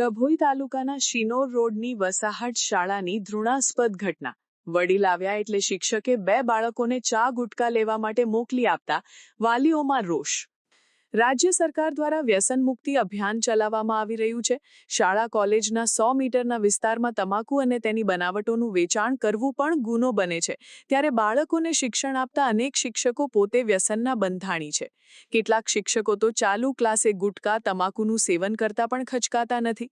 ડભોઈ તાલુકાના શિનોર રોડની વસાહત શાળાની ધૃણાસ્પદ ઘટના। વડીલ આવ્યા એટલે શિક્ષકે 2 બાળકોને ચા ગુટકા લેવા માટે મોકલી આપતા વાલીઓમાં રોષ। રાજ્ય સરકાર દ્વારા વ્યસન મુક્તિ અભિયાન ચલાવવામાં આવી રહ્યું છે। શાળા કોલેજના 100 મીટરના વિસ્તારમાં તમાકુ અને તેની બનાવટોનું વેચાણ કરવું પણ ગુનો બને છે, ત્યારે બાળકોને શિક્ષણ આપતા અનેક શિક્ષકો પોતે વ્યસનના બંધાણી છે। કેટલાક શિક્ષકો તો ચાલુ ક્લાસે ગુટકા તમાકુનું સેવન કરતા પણ ખચકાતા નથી।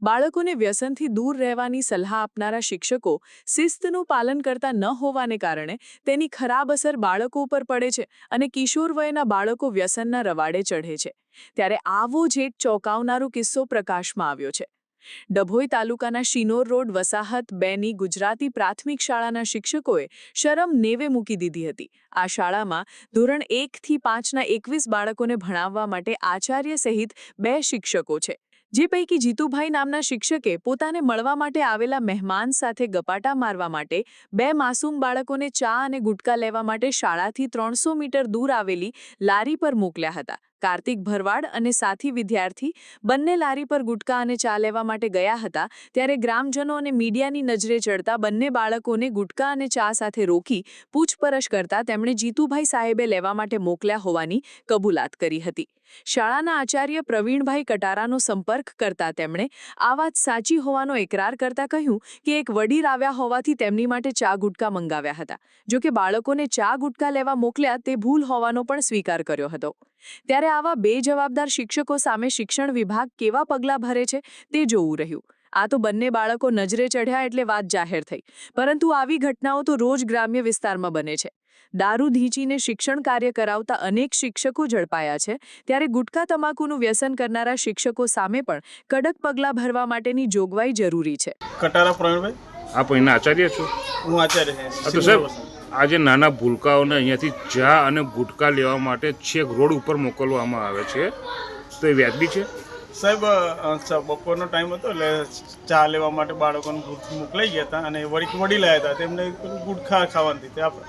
બાળકોને વ્યસનથી દૂર રહેવાની સલાહ આપનારા શિક્ષકો શિસ્તનું પાલન કરતા ન હોવાને કારણે તેની ખરાબ અસર બાળકો ઉપર પડે છે અને કિશોર વયના બાળકો વ્યસનના રવાડે ચઢે છે। ત્યારે આવો જ એક ચોંકાવનારો કિસ્સો પ્રકાશમાં આવ્યો છે। ડભોઈ તાલુકાના શિનોર રોડ વસાહત 2ની ગુજરાતી પ્રાથમિક શાળાના શિક્ષકોએ શરમ નેવે મૂકી દીધી હતી। આ શાળામાં ધોરણ 1 થી 5ના 21 બાળકોને ભણાવવા માટે આચાર્ય સહિત 2 શિક્ષકો છે, જે પૈકી જીતુભાઈ નામના શિક્ષકે પોતાને મળવા માટે આવેલા મહેમાન સાથે ગપાટા મારવા માટે 2 માસૂમ બાળકોને ચા અને ગુટકા લેવા માટે શાળાથી 300 મીટર દૂર આવેલી લારી પર મોકલ્યા હતા। કાર્તિક ભરવાડ અને સાથી વિદ્યાર્થી બંને લારી પર ગુટકા અને ચા લેવા માટે ગયા હતા, ત્યારે ગ્રામજનો અને મીડિયાની નજરે ચડતા બંને બાળકોને ગુટકા અને ચા સાથે રોકી પૂછપરછ કરતા તેમણે જીતુભાઈ સાહેબે લેવા માટે મોકલ્યા હોવાની કબૂલાત કરી હતી। શાળાના આચાર્ય પ્રવીણભાઈ કટારાનો સંપર્ક કરતા તેમણે આ વાત સાચી હોવાનો એકરાર કરતા કહ્યું કે એક વડીલ આવ્યા હોવાથી તેમની માટે ચા ગુટકા મંગાવ્યા હતા। જો કે બાળકોને ચા ગુટકા લેવા મોકલ્યા તે ભૂલ હોવાનો પણ સ્વીકાર કર્યો હતો। ત્યારે આવા બેજવાબદાર શિક્ષકો સામે શિક્ષણ વિભાગ કેવા પગલાં ભરે છે તે જોવું રહ્યું। આ તો બંને બાળકો નજરે ચઢ્યા એટલે વાત જાહેર થઈ, પરંતુ આવી ઘટનાઓ તો રોજ ગ્રામ્ય વિસ્તારમાં બને છે। દારૂ ધીંચીને શિક્ષણ કાર્ય કરાવતા અનેક શિક્ષકો ઝડપાયા છે, ત્યારે ગુટકા તમાકુનું વ્યસન કરનારા શિક્ષકો સામે પણ કડક પગલાં ભરવા માટેની જોગવાઈ જરૂરી છે। કટારા પ્રવીણભાઈ, આપ અહીંના આચાર્ય છો? હું આચાર્ય છું। તો સાહેબ, આજે નાના ભૂલકાઓને અહીંયાથી ચા અને ગુટકા લેવા માટે છેક રોડ ઉપર મોકલવામાં આવે છે, તો એ વ્યાજબી છે? સાહેબ, બપોરનો ટાઈમ હતો એટલે ચા લેવા માટે બાળકોને મોકલાઈ ગયા હતા અને વડીલ આવ્યા હતા, તેમને ગુટખા ખાવાની હતી આપણે।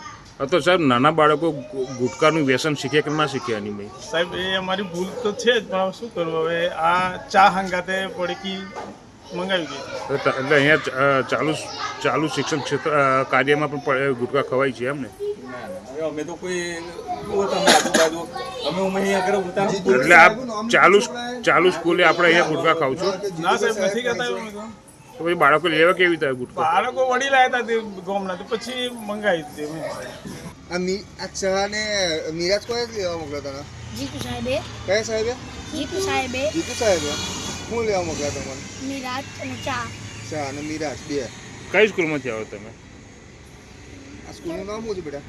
તો સાહેબ, નાના બાળકો ગુટકાનું વ્યસન શીખે કે ના શીખે? એની મેં સાહેબ એ અમારી ભૂલ તો છે જ, પણ શું કરવું હવે, આ ચા હંગાતે પડીકી મંગાવી ગઈ। એટલે અહીંયા ચાલુ શિક્ષણ ક્ષેત્ર કાર્યમાં પણ ગુટકા ખવાય છે એમ ને? અમે તો કોઈ આજુબાજુ એટલે આપ ચાલુ સ્કૂલે આપણે અહીંયા ગુટકા ખાવ છો? ના સાહેબ, નથી ખાતા અમે તો। તો પછી બાળકો લેવા કેવી રીતે ગુટકા? બાળકો વડીલ આવ્યા હતા તે ગામના, તો પછી મંગાવી દીધી। આ ચા ને મિરાજ કોઈ લેવા મોકલ્યા તમે? જીતુ સાહેબે। કયા સાહેબે? જીતુ સાહેબે। જીતુ સાહેબે શું લેવા મોકલ્યા તમને? મિરાજ અને ચા। ચા અને મિરાજ 2। કઈ સ્કૂલમાંથી આવો તમે? આ સ્કૂલનું નામ શું છે બેટા?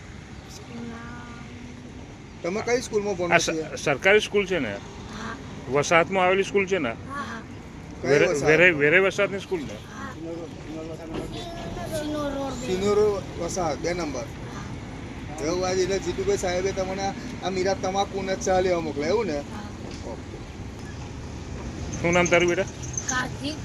તમે કઈ સ્કૂલમાં ભણો છો? સરકારી સ્કૂલ છે ને? વસાહતમાં આવેલી સ્કૂલ છે ને? વેરે વસાહતની સ્કૂલ ને? શિનોર વસાહત 2 નંબર। એવું આજે એટલે જીતુભાઈ સાહેબે તમને આ મિરાજ તમાકુ ને ચા લેવા મોકલ્યા, એવું ને? શું નામ તારું બેટા? કાર્તિક।